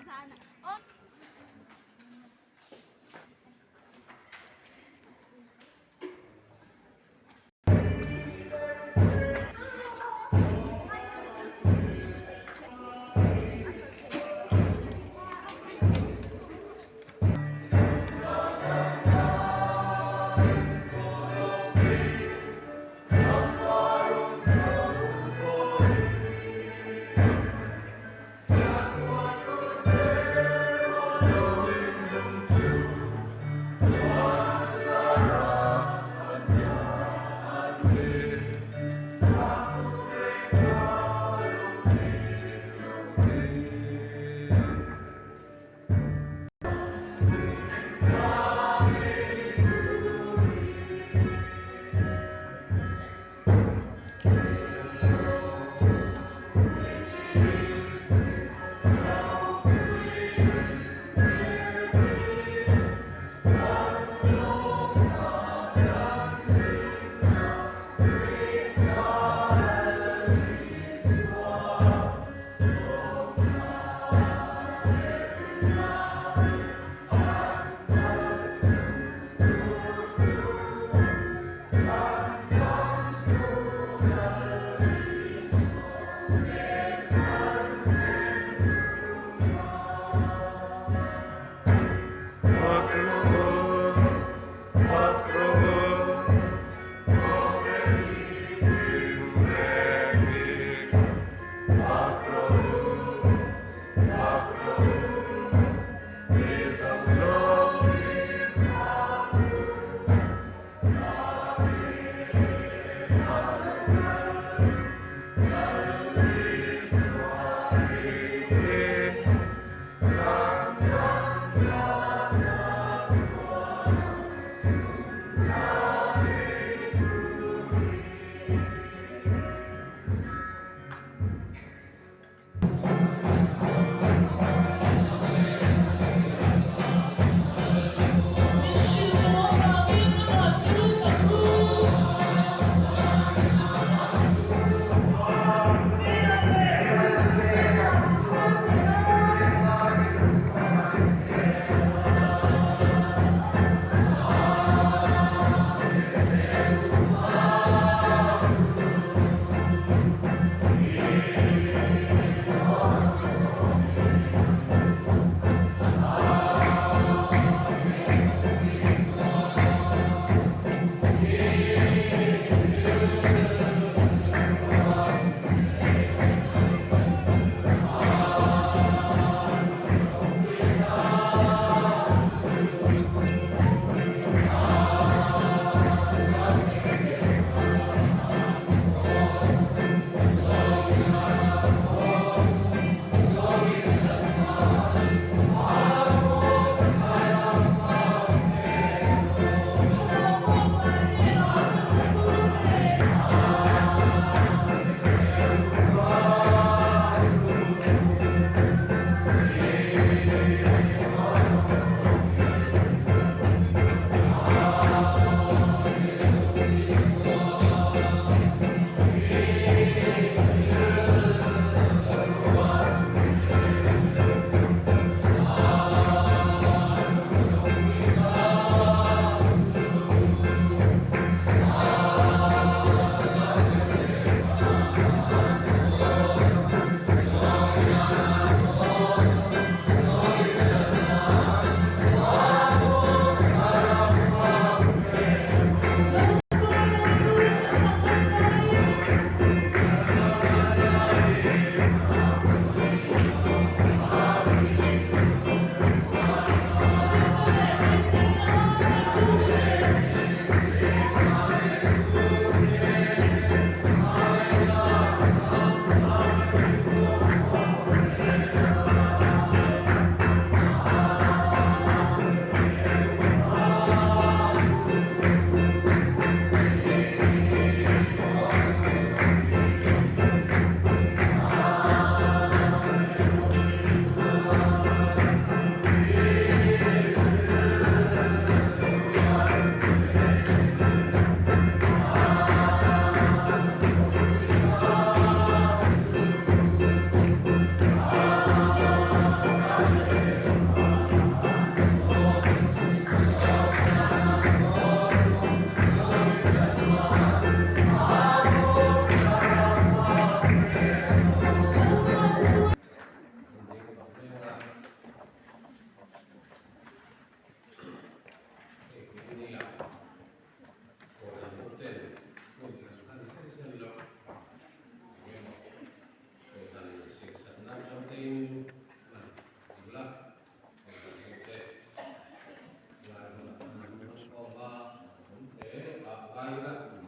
Sana. Oh,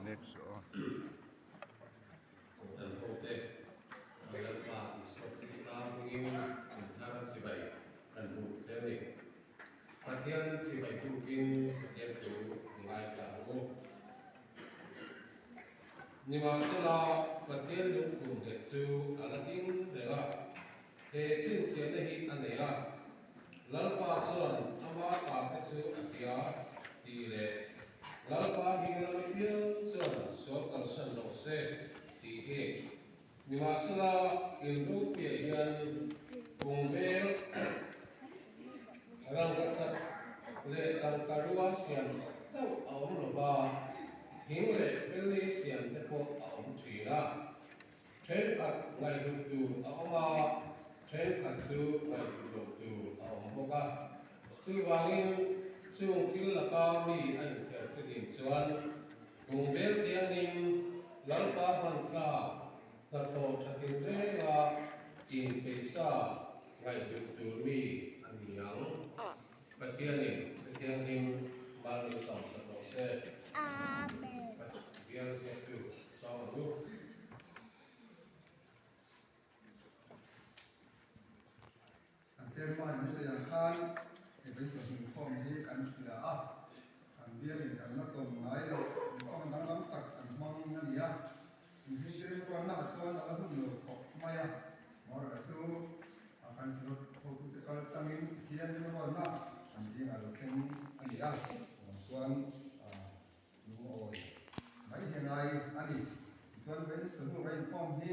Next on. Pathian si bai tu kin pathian tu ngai sa ro ni ma se la pathian lu ku de chu ala tin le ga he chin chen ne hi an ne ya lal pa chuan ama ta ke chu a pia ti le lal pa hi na pia chuan so kal san lo se ti he ni ma se la il ru pe hian kung bel rang ka chat le tang karua sian sau aom lo ba thing le pele sian te po aom thri la train kat ngai lu tu aoma train kat chu ngai lu tu aom boka chu wangin chung thil la ka mi an thel filim chuan kung bel thianin lalpa ban ka ta tho thatin re la in peisa ngai lu tu mi ani yang Pathianin Mali Sam Sanose Amen. Biar siatu sama tu Chairman Mr. Yang Khan, event of the form he can feel up. And we are in Kanato, Milo, Common Lam Tak, and Mangania. In history, one not one of Maya, more as you, I can see how to the Kaltamin, here in the one not, and seeing a looking and the other. One, no oil. My Henai, Annie, this one went to the way form he,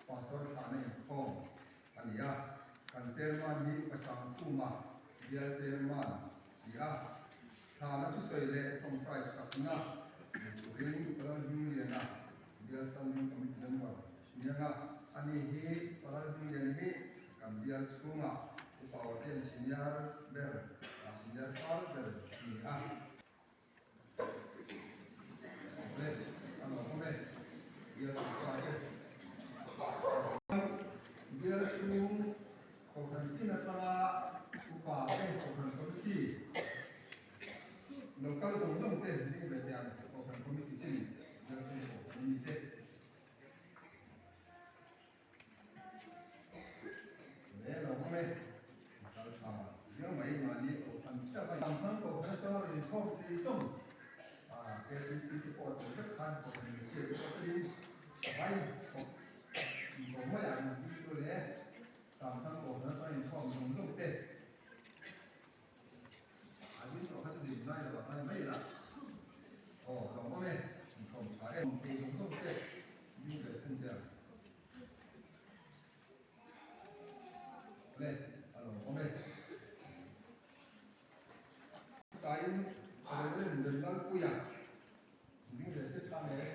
or sort of an form, and the other. Kan chairman hi pasang kuma dia chairman sia thana tu soile from price sapna ring paral hiliana dia standing committee member nianga ani hi paral hilian hi kan dia sunga power ten senior ber senior far ber ni le ano kome dia tu dia sunga Kokan tina tala upa kokan komiti lokal zong te ni betian kokan komiti sini jadi ini te le lo kome kalau dia mai mani kokan kita kan tang kokan tala ini kau ti som ke ti pot ke kan kokan sia ke kokan baik kau mai yang itu le Sam thang cổ nó cho nên không dùng dụng tệ. Anh biết có các điểm này là bảo anh mấy là, lòng có mẹ, không phải em bị dùng dụng tệ, như vậy thân tiền. Lên, lòng có mẹ. Sai, ở đây là mình đang quy à, như vậy sẽ tham này.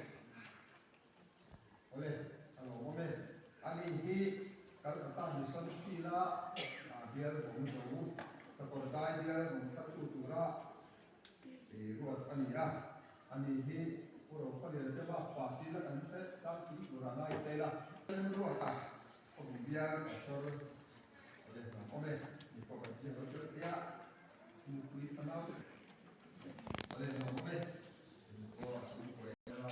Lên, lòng có mẹ. Anh hi kalau datang di sana sila biar kamu tahu seperti dia untuk tutura ruat ania anihi orang kalian coba pasti lah kan saya tapi orang lain saya kan ruat tak kemudian asal oleh kami di provinsi Australia mungkin sana oleh kami orang suku Korea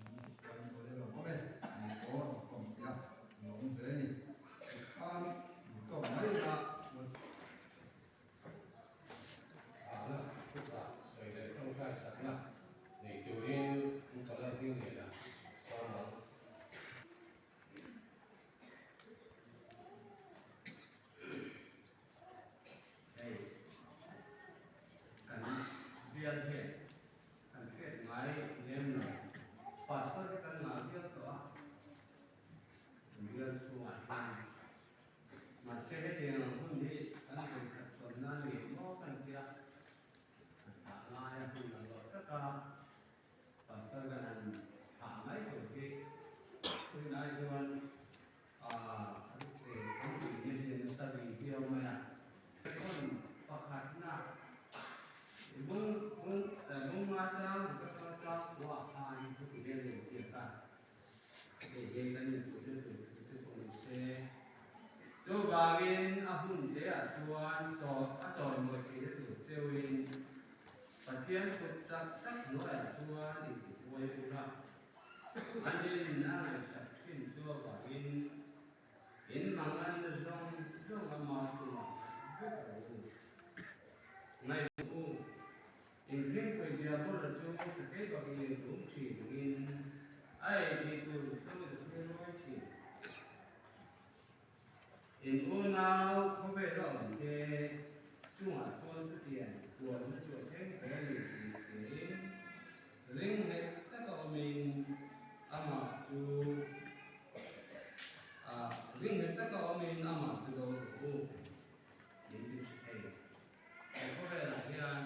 oleh kami di orang Korea Nông thế này, ăn còn mấy là một ala kusa soile kong ka sakna nei turin kala ding le la sama kan biar ke Tôi bagin ahun te a chuan so a choi moi thi tu chewin pathian kut sak tak no a chuan in ti tuai ula anin na ngai sak tin chu bagin in mangan na zong ama chu ngai u in ring ko dia bol chu sa ke bagin rum chi in ai ti tu so ke noi chi in unau ko be lo ke chung a chuan chu tian tuan na chu theng ko ni in ring he ta ko min ama chu a ring he ta ko min ama chu do u ni bi thei ko be la hian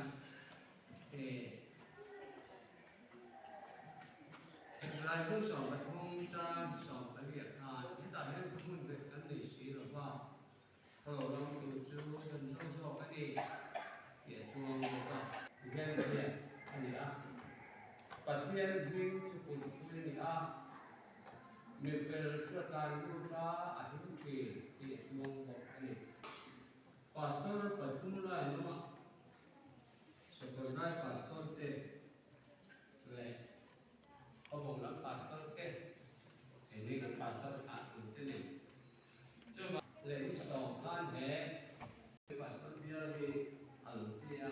e lai bu song ka thong cha song ka liat han ti ta hen ko mun be kan ni si lo ba ko lo tu chu kan so ka ni ye chuang lo ka gen ye ani a pathian ring chu kun ni a mi fel sa kan lu ta a hin ke ye chuang lo ani pastor pathum la no Sekordai pastor te le ông làm pastor ke ini kan pastor saat itu nih coba le iso kan pastor dia di alfia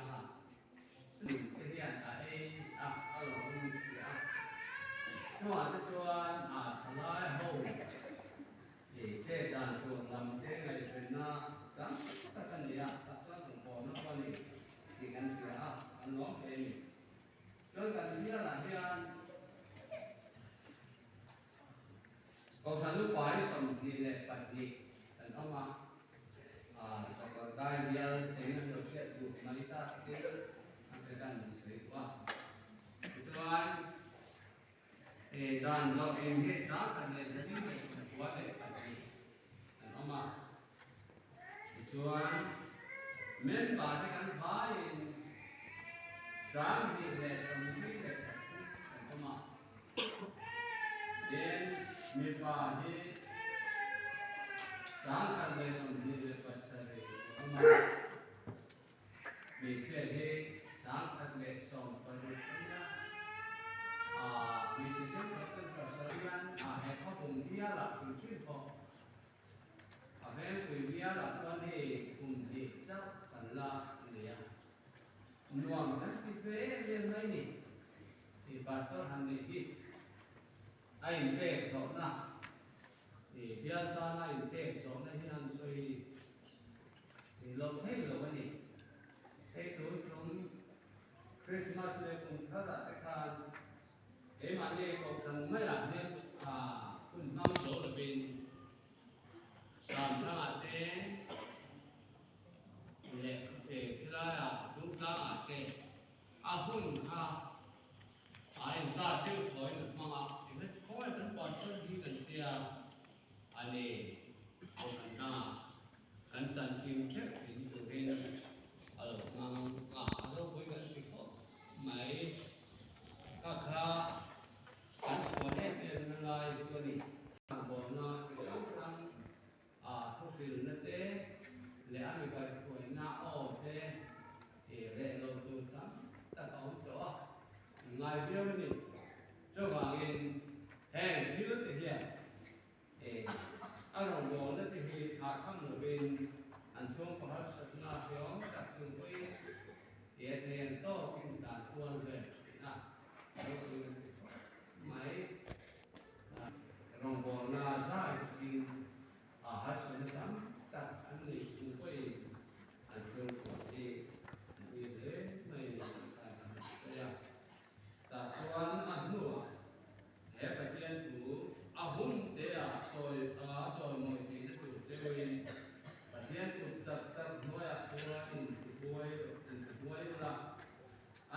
kemudian kalau ya cuma ada cuan salai ho thế đàn tuồng làm thế ngày bên na tak takkan dia tak sang kompon apa nih dengan dia nói ini cho kan dia lah hian còn thằng lúc quái sầm thì lệ phật gì thằng ông sau đó đại diện thì nó được cái vụ này ta cái cái đàn sấy quá cho anh thì đàn do em biết sáng thằng này sẽ biết cái sự quá lệ phật gì thằng ông cho anh men bà thì kan phải sáng thì lệ sầm thì lệ thằng ông then mi pa he sang kan le som di le pasare ama mi se he sang kan le som paru nya mi se chen kan pasarian he ko bung dia la kun chin ko he ku dia la chuan he kum di cha kan la nia nuam kan ti ve le mai ni thì pastor han ni hi ai về số na thì bây giờ na về số na hiện soi thì lâu thấy lâu cái này thấy trong Christmas này cũng khá là cái khăn thế mà này có thằng mấy là nên cũng năm số là bên sàm ra thế lệ cái là đúng ra thế hun ai ra tiêu thổi được mà thì cái khói vẫn còn sót đi gần tia anh ấy có khả năng khán giả kim chết thì từ bên ở mang đâu với gần thì có mấy các khán giả này bên lại cho đi thằng bò nó chỉ sống không tiền nó thế lẽ mình phải tuổi na thế thì lẽ lâu tu lắm ta có chỗ ngài biết cái gì cho bạn in hàng thứ nhất thì hiện anh đồng bộ nó thì hiện hạ thấp ở bên anh xuống có hết sự na hiếu đặt từng cái hiện hiện to kinh đàn quân về na máy đồng bộ na sai thì hết sự nó lắm đặt anh này từng cái anh xuống thì vì thế này ta chuan nua he pathian tu ahun te choi moi thi tu chewin pathian tu chak tak noya chuan in tuai la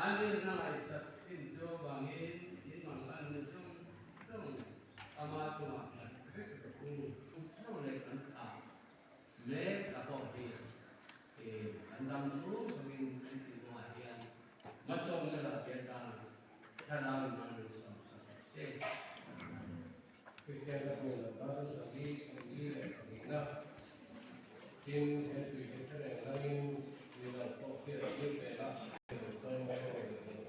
ani na lai sat in cho bangin in mang an song ama chuan ke ku song le kan cha me ka ko hi an dam su songin in tu hian masong na la pian ta Terlalu manis, saya Kristian Abdullah, segi segi, in entry entering learning without profit with the last so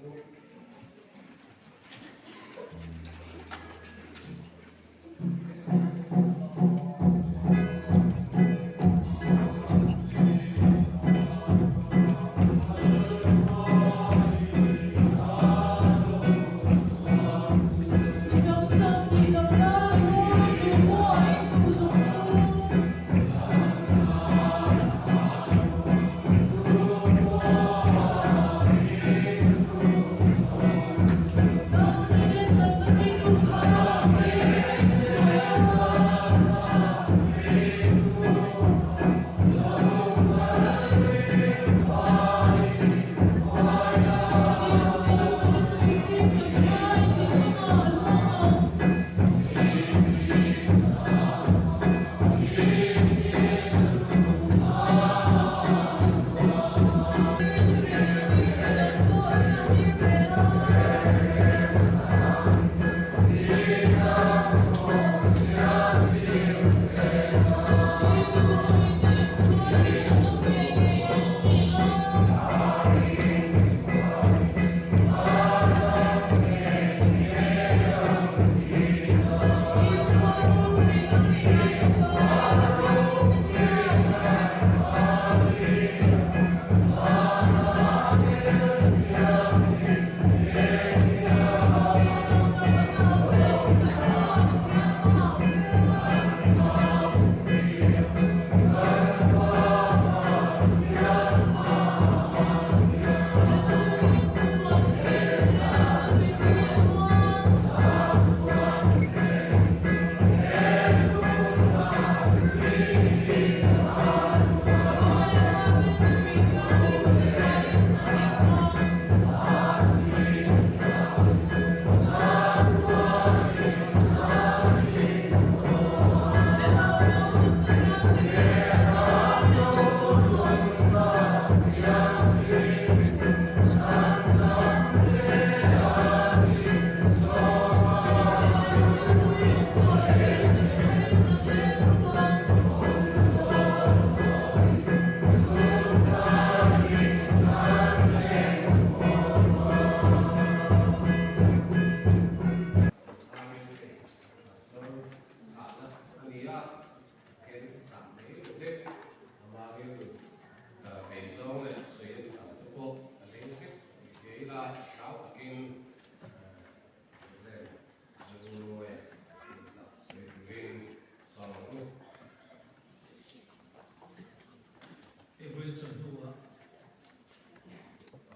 Every chapter,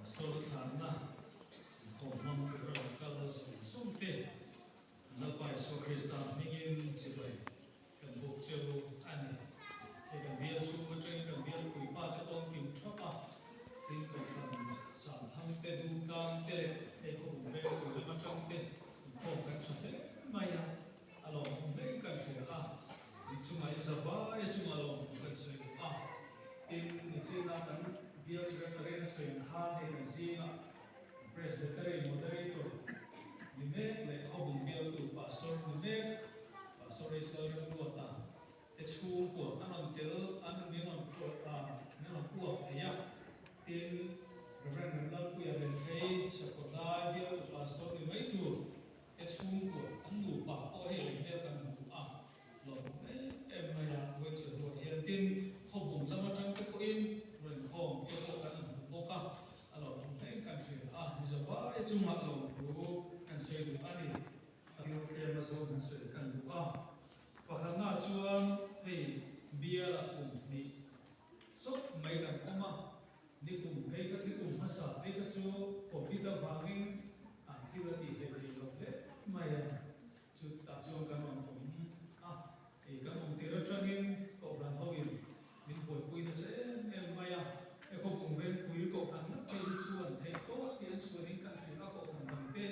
store sana, komam kalas sumte, napai so Krista mingin sibai, kan buk celu ani, kan biar suku train kan biar kui pa te pon kim chopa, tin ko kan sam thang te du tang te le, ko ve kui le macam te, ko kan chape maya, along me kan shia, itu mai zaba, itu along kan shia. In Nichina dan Bill Secretary Swen Han Hegazina Presbytery Moderator Nime like Hobum Bill to Pastor Nime Pastor Israel Kuata Techu Kuat Anantil Ananon Nanon Kuat Taya Tin Reverend Lam Kuya Bentrey Sakoda Bill to Pastor Nime to Techu Kuat Anu Pa Ohe Bill Kan to A Long Emaya Went to Roy Tin Hobum Lama Tang to in when home to look at Boka along the country. Is a bar, it's a matlow to and say to Annie. I will tell us all and say, can you Wakana Chuan, hey, beer at me. So, make an Oma, Nikum Pega, Nikum Massa, Pekachu, Profita farming, until the head of Maya to Tatsu Ganon. A Ganon Terratranin, Govran Hogin. Mình buổi quy nó sẽ em mày không cùng bên quý cậu thằng nó thấy chuồn thấy tốt thì anh chuồn đến căn phía các cậu thằng bằng tết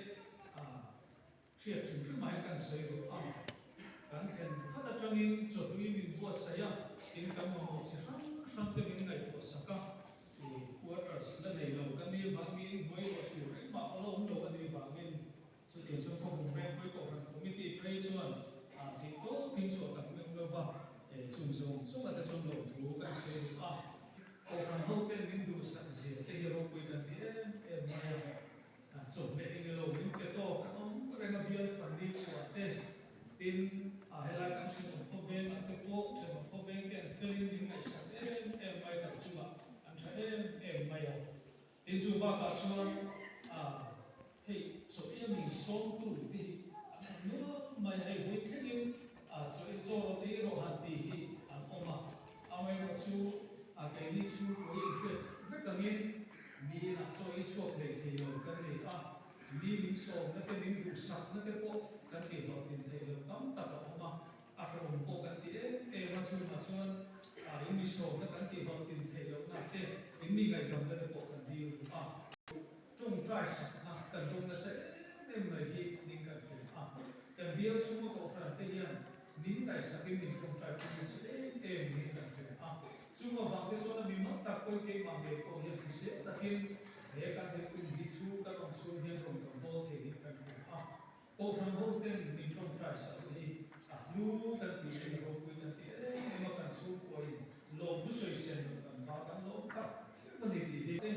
chuyện chuyện thứ mấy căn sợi của căn thiên hát là trong in cho tôi mình buat saya in cảm ơn sự sáng tới mình ngày của saka thì quarters là đầy đầu căn đi vàng mình mấy vật chủ đấy bảo nó không đầu căn đi vàng mình cho tiền cho không cùng bên quý cậu thằng committee pay chuồn thì tốt hình chuồn tặng mình đâu vào để dùng dùng số là ta dùng đầu thủ cái sự cổ phần hậu tên mình đủ sẵn dễ cái hero quy cần thì em mà chuẩn bị cái lồng những cái to cái ông cái nó biên phần đi của tên tin hay là các sự có về mà cái bộ thì có về cái feeling những cái sẵn em may cả sự mà anh thấy em may tin dù ba cả sự hey so mình sống tủ thì nữa mày hay với thế nhưng so cho cái đồ hạt thì ông mà ai mà chú cái đi chú của ý với cả nghe mi là cho ý chuộc để thì rồi cái này mi mình sống nó cái mình đủ sạch nó cái bộ cái tiền họ tiền thầy rồi tóm tập ở mà phải ủng hộ cái tiền em mà chú ý mi sống nó cái tiền họ tiền thầy rồi là cái mi ngày thầm cái bộ cái tiền trong trai sạch cần trong nó sẽ em mà hi ninh cần phải cần biết số của phần thể hiện nín ngày sạch cái mình trong trai cũng sẽ em ninh cần phải chúng ta vào cái số là mình mất tập quên cái mà về cổ hiện thì sẽ tập hiện thế các thế cùng đi chú các ông chú hiện cùng cầm bô thể hiện cần phải bộ phần hậu tên mình trong trai sạch thì lưu cần thì mình không quên cần thì em mà cần chú của lô thu soi sen cần vào cần lô tập vấn đề thì tên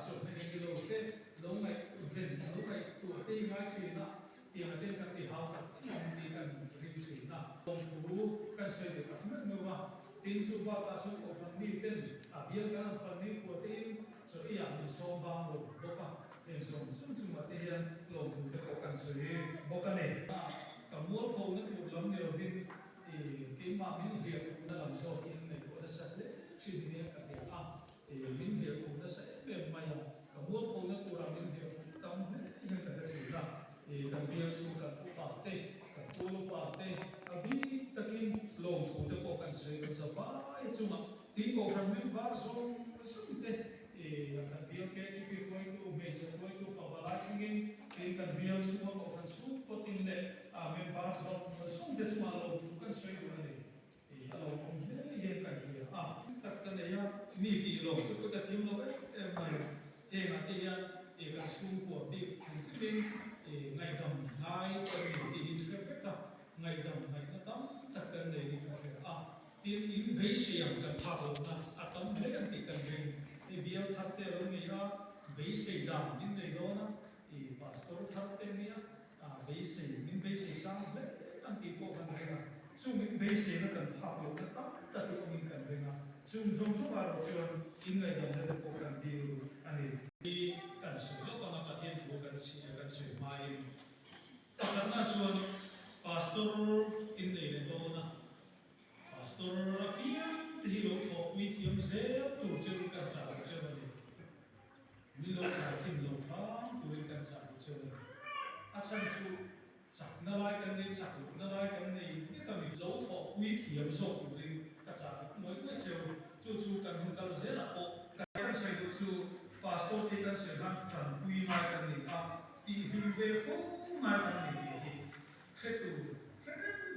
chuẩn bị cái lô tên lô này về lô này tuổi tây ngay chuyện đó tiền là tên các tỷ hào tập lòng thì cần riêng chuyện đó lòng thú cần xây được các nước nữa vào tin chú ba cả chú của phần đi tên biên cái phần đi của tên số ý mình sống bao lâu bốc nên sống chung chung mà tên lòng thú thì có cần xây bốc này cả mua phô nó thuộc lắm nhiều viên thì cái mà mình việc nó làm sao in này của nó sẽ chuyện này cả thì mình việc của nó sẽ về mày cả mua phô nó thuộc làm mình việc tâm nhưng cả cái chuyện là thì cần biên số cần bảo tê cần mua bảo tê bi tất nhiên lòng thú thì có cần xây nó sẽ phải chung mà tin cổ phần mình vào xong xong thế thì cần biên cái chi phí của mình về sẽ của mình bảo lại cái thì cần biên số cổ phần số có tin lệ mình vào xong xong thế chung mà lòng thú cần xây nó này thì lòng thú hiện cần việc tất cả này mi thì lòng thú có cái thêm nó ấy em mày thì mà thì cái số của bị thì ngày tầm ngày tuần thì hình phép cả ngày tầm ngày nó tắm tất cả này thì tiền in bấy siêu cần tháp luôn na tắm lấy anh thì cần riêng thì biar tháp tê rồi này bấy siêu đam những này đó na thì pastor tháp tê này bấy siêu những bấy siêu sang lấy anh thì có cần riêng chung những bấy siêu nó cần tháp luôn na tắm tất cả mình cần riêng chung chung số vào rồi in ngày tầm nó có cần điều anh đi cần sửa lúc còn là thiên thủ cần sửa mai tất cả chuan pastor in này đó na pastor biếng thì lúc thọ uy thiêm dễ tổ chức các xã hội chơi này mình lúc này thì lúc phá tụi các xã hội chơi này chân chú chặt nó lại cái này chặt nó lại cái này biết là mình lúc thọ uy thiêm rồi tụi các xã hội mỗi cái chiều chú cần hướng cao dễ là bộ cái xây dựng chú pastor thì cái sự làm chuẩn uy mai cái này thì hình về phố mai cái này thì khách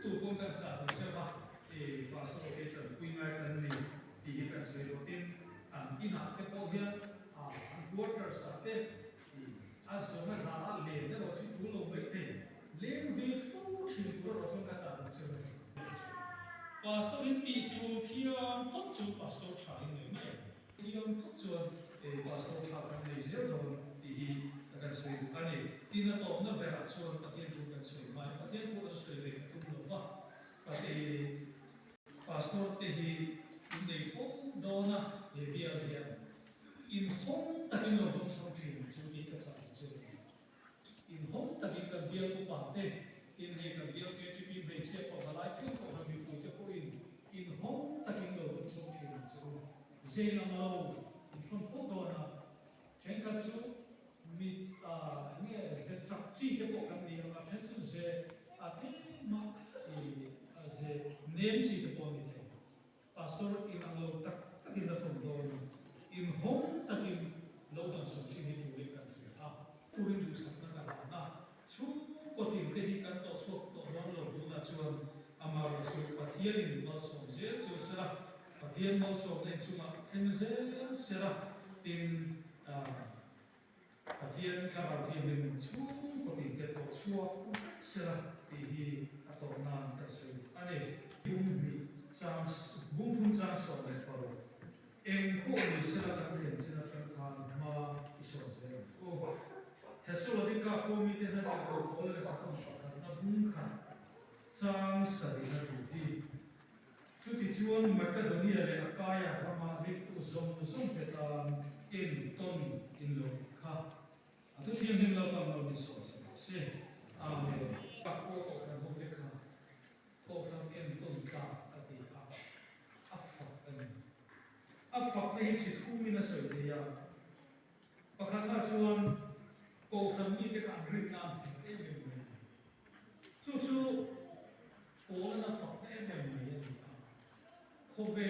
tụ con các xã hội chơi vào thì pastor thì chuẩn uy mai cái này thì cái sự đầu tiên in hạt cái bộ hiện quarter sát thì azoma zara lên đó là sự thú lồng mấy thế lên về phố thì của nó xong các xã hội chơi pastor in bị chú thiên phật chú pastor trái người này thiên phật chú thì pastor trái cái này dễ rồi thì cái sự cái này thì nó tóm nó về lại xuống cái thiên chúa cái sự mà cái thiên chúa cái sự về cũng được vậy và thì pastor thì in đây phố đó na thì bây giờ in home ta in lo dong sang truyền chú đi cái xã hội chơi in home ta in cần biếng cũng bảo thế in hay cần biếng cái chú đi về xe của lại thế của mình bị phụ cho cô in home ta in lo dong sang truyền chú dễ làm lâu in phong phố đó na trên cái chú mi nghe dễ sắc chi cái bộ cái này mà trên chú dễ thế mà dễ ném chi cái bộ này pastor in ang lo tak in la phong đó in home takin lo tan som chi ni tu le kan se urin du sak na na chu ko tin te hi kan to so to don lo du na chuan amar su pathian in lo som je chu sera pathian mo so le chu ma thim je sera tin pathian ka ba thi min chu ko tin te to chua sera ti hi ato na ka se ani yum mi chang bung phun chang so le paro em ko ni sela kan chen sela kan khan ma iso se ko Thessalonica ko mi te na ko ko le ka kham ka na bung khan chang sari na tu ti chu ti chuan Macedonia le Akaya rama ri tu zom zom te ta in ton in lo kha atu thiam him lo pa lo ni so se amen pa ko ko kan ho te kha ko kan in ton ka ati afak na hin si khumi na so te ya pakhat na chuan ko kan ni te ka rit na chu ko na fak na em mai ya khove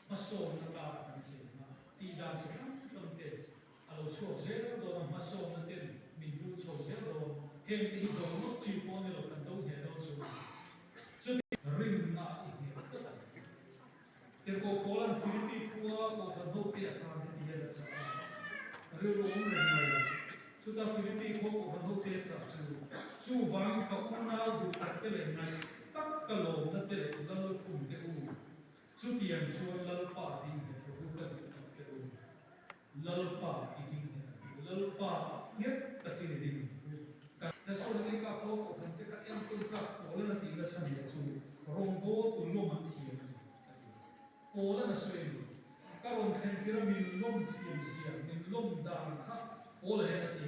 maso na ta kan se na ti dan se kan kan te alo so se do na maso na te min bu so se do hem ti do no chi po ne lo kan do he do chu ring na i ne ta te ko Poland Philippines kuwa ko kan ho te ka ni ya cha ri ro mo ne mai chu ta Philippines ko kan ho te cha chu wang ka una du ta te le nai tak ka lo na te le ga lo kum te u chu ti an chuan lal pa ding he ro ka te u lal pa I ding he lal pa nge ta ti ni ding ta so ni ka ko kan te ka em tu ka ko le na ti na chan ye chu rong bo tu lo man thi ko la na so ni ka rong khen tira min lom thiam sia min lom dan kha ko le he na ti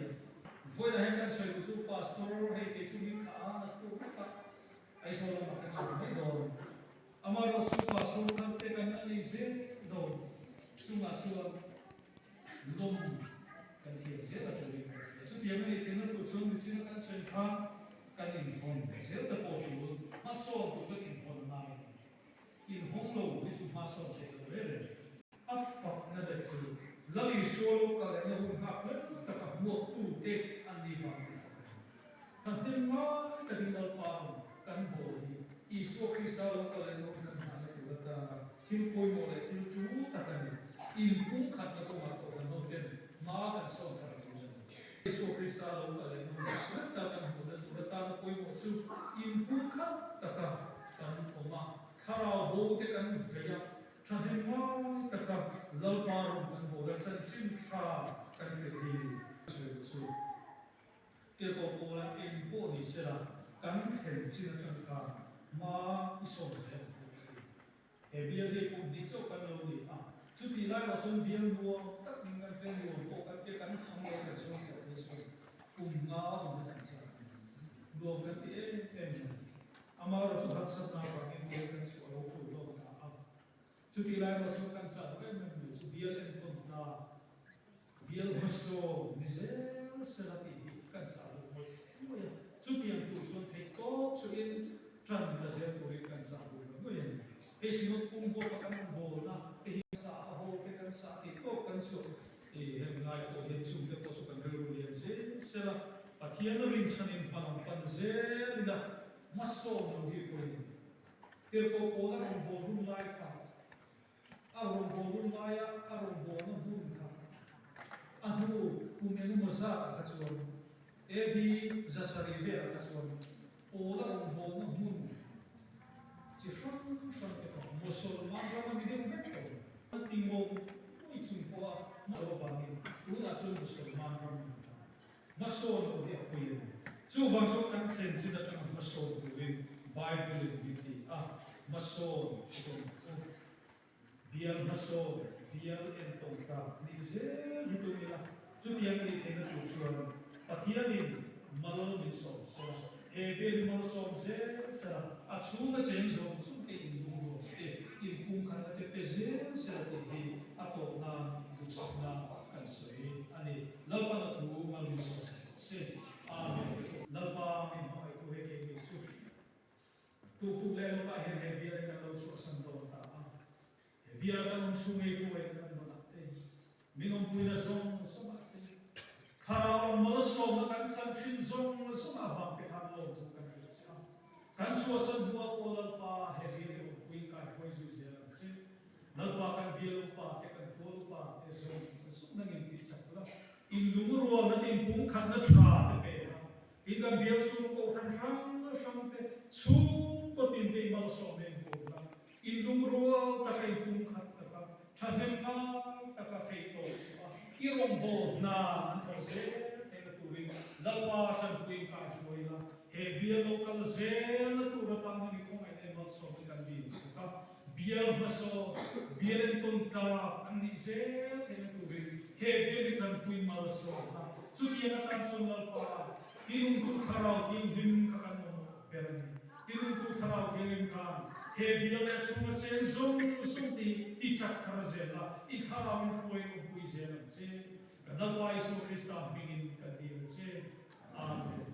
voi la he ka so chu pastor he te chu ni kha na tu ka ai so la ma ka so mai do amaro chu pastor kan te kan ani se do chu ma chu lom kan thiam sia la tu ni chu tiam ni te na tu chu ni chi na kan so kha kan in hon se ta po chu ma so tu chu in hon na in hong lo ni chu ma so te lo re afak na da chu lali so lo ka le na hu ha pe ta ka mo tu te an ni fa ta te ma ta din dal pa kan bo hi Isu Krista lo ka le no kan na tu ta thil poi mo le thil chu ta ka ni in pung khat na ko ma ko no ten ma kan so ta tu Isu Krista lo ka le no ta kan bo le tu ta na poi mo chu in pung khat ta ka kan ko ma tharao bo te kan ve ya than he ma ta ka lal pa ro kan bo le san chin tra kan ve hi chu te ko po la in po ni se la kan khen chin kan ka ma iso se e bia de ko di cho kan lo ni chu ti lai wa son biang nuo tak ning kan fen nuo ko kan te kan kham lo ka so ko ni so nga ho kan sa do kan ti e em amaro chu hat sat na pa en de kan so lo chu do ta chu ti lai wa son kan cha ko em chu bia len ton ta bia ho so ni se la ti kan sa lo mo ya chu ti an tu son thei ko chu in tran la se ko ri kan sa lo mo ya he sinot pung bo ka kan bo na te hi sa ho te kan sa ti ko kan so e hem lai ko he chu te ko so kan ru li se la pathian rin chanin phanam pan ze la maso no hi ko ni ter ko ko la ron bo rum lai kha a ron bo rum lai a ron bo na hun kha a hu umenu maza ka chuan e di zasari ve ka chuan o la ron bo na hun chỉ không một số mà nó bị điên vết rồi nó tìm một mỗi chuyện qua một số vàng này cũng là một số mà nó một số nó bị quên chú vàng số căn khen chỉ là trong một số của Bible bị đi một số biar một số biar em tổng ta đi dễ như tôi nghĩ là chú tiếng này thì nó chủ chuan tại hiện nay mà nó bị sầu Hebel mal som se sa achuna chen zong chu te in bu te in kung khan te pezen se te hi ato na du sak na kan sei ani lalpa na tu mal mi so se amen lalpa min hoi tu he ke ni su tu le no pa he hebel kan lo so san do ta hebel kan chu ngai fu e kan do na te minom puina zong so ma te khara mal so ma kan chan thin zong so ma va pe kan so san bua ko lal pa he bi le kuin ka hoi zu ze la se lal pa kan bi lu pa te kan thol pa te so su na ngin ti sak la in lu ro na tin pung khat na tha te pe in kan bi su ko khan ram na sam te chu ko tin te mal so me ko la ilungrual takay pungkat taka chanhemang taka kay toksa irongbo na antarse tena turing lalpa chan puing ka juila he bia local ze na turatang ni kong ay matso kan din suka bia maso bia lenton ta ani ze tena turing he bia chan puing malaso na suki na tan son lalpa tinungkut harau ting dim kakan mo berani tinungkut harau ting kan he bia le sunga chen zong ti chak kharazela I harau in fuoi pui zela se kadalwa Isu Krista bingin kadil se amen.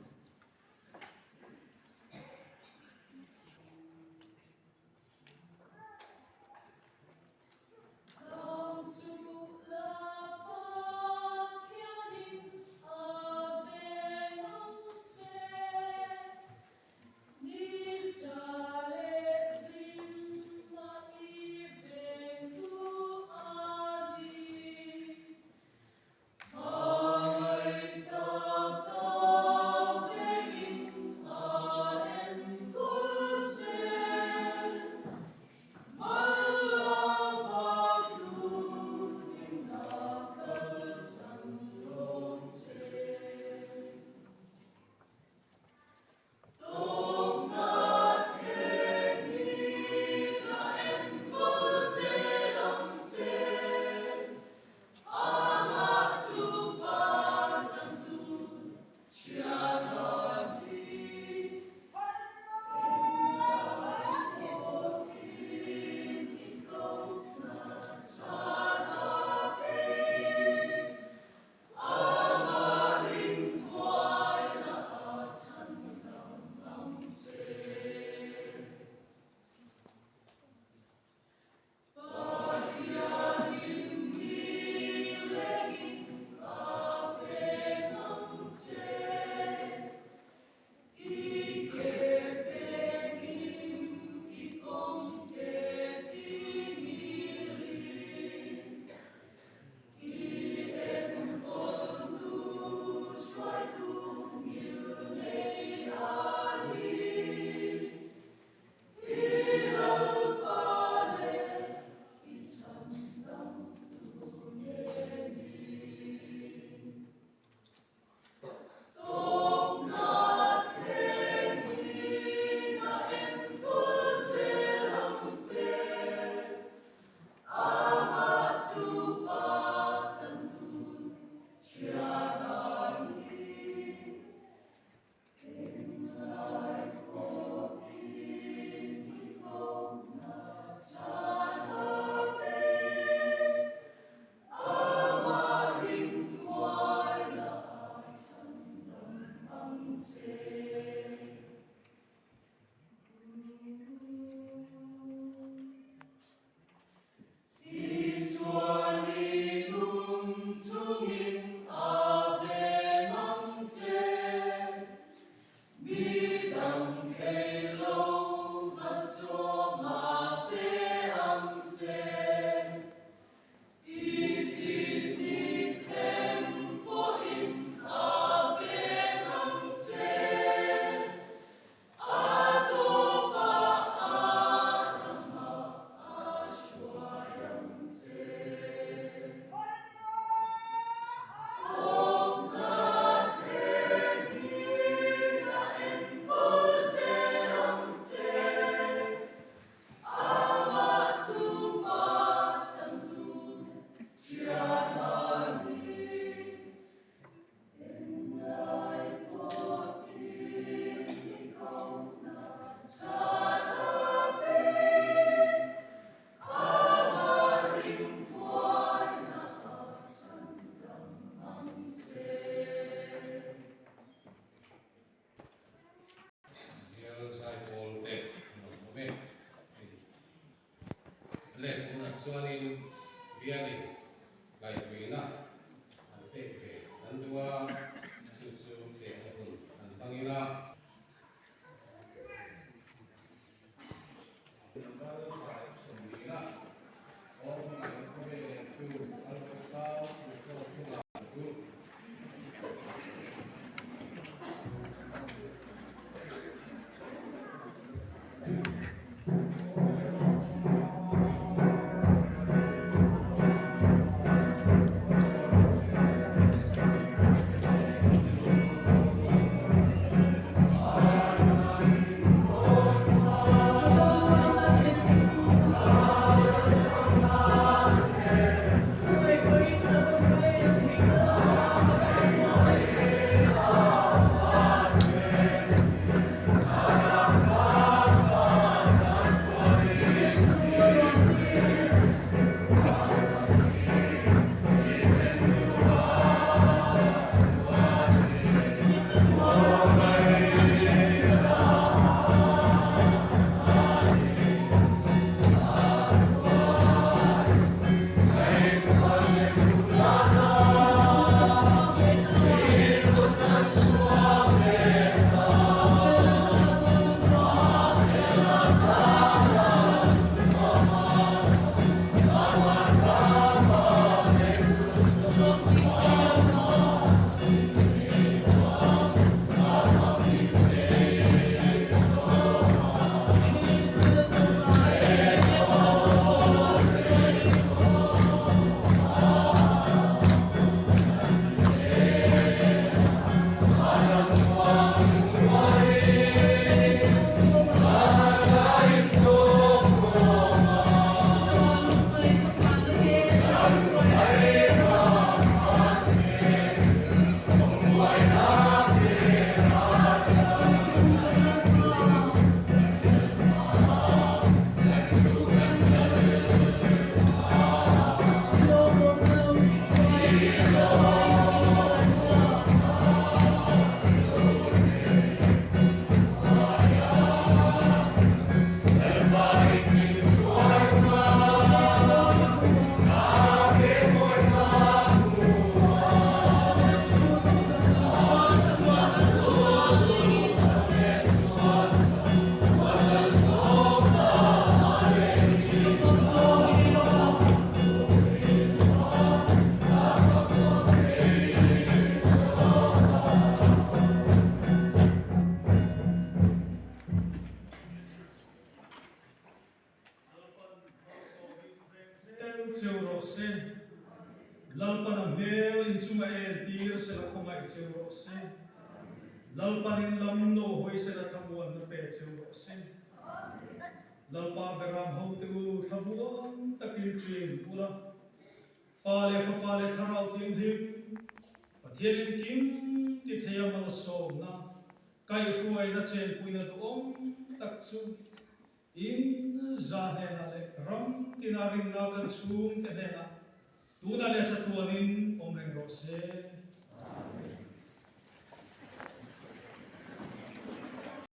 Suanin biani gai kuina ante ke andua susu ke pun antangila nambar sai semila om ai kome tu alkau tu sunga tu cheu se lalpan mel in chunga en tir se la khonga I cheu se lalpan in lam no hoi se la thabuan na pe cheu se lalpa beram ho te u thabuan takin chin pula pale fa pale tharau tim him pathian kim ti theyamal so na kai ruai na chen puina tu om tak chu in zane na le ram tinarin na kan sum te na tu na le sa tuanin om reng ro se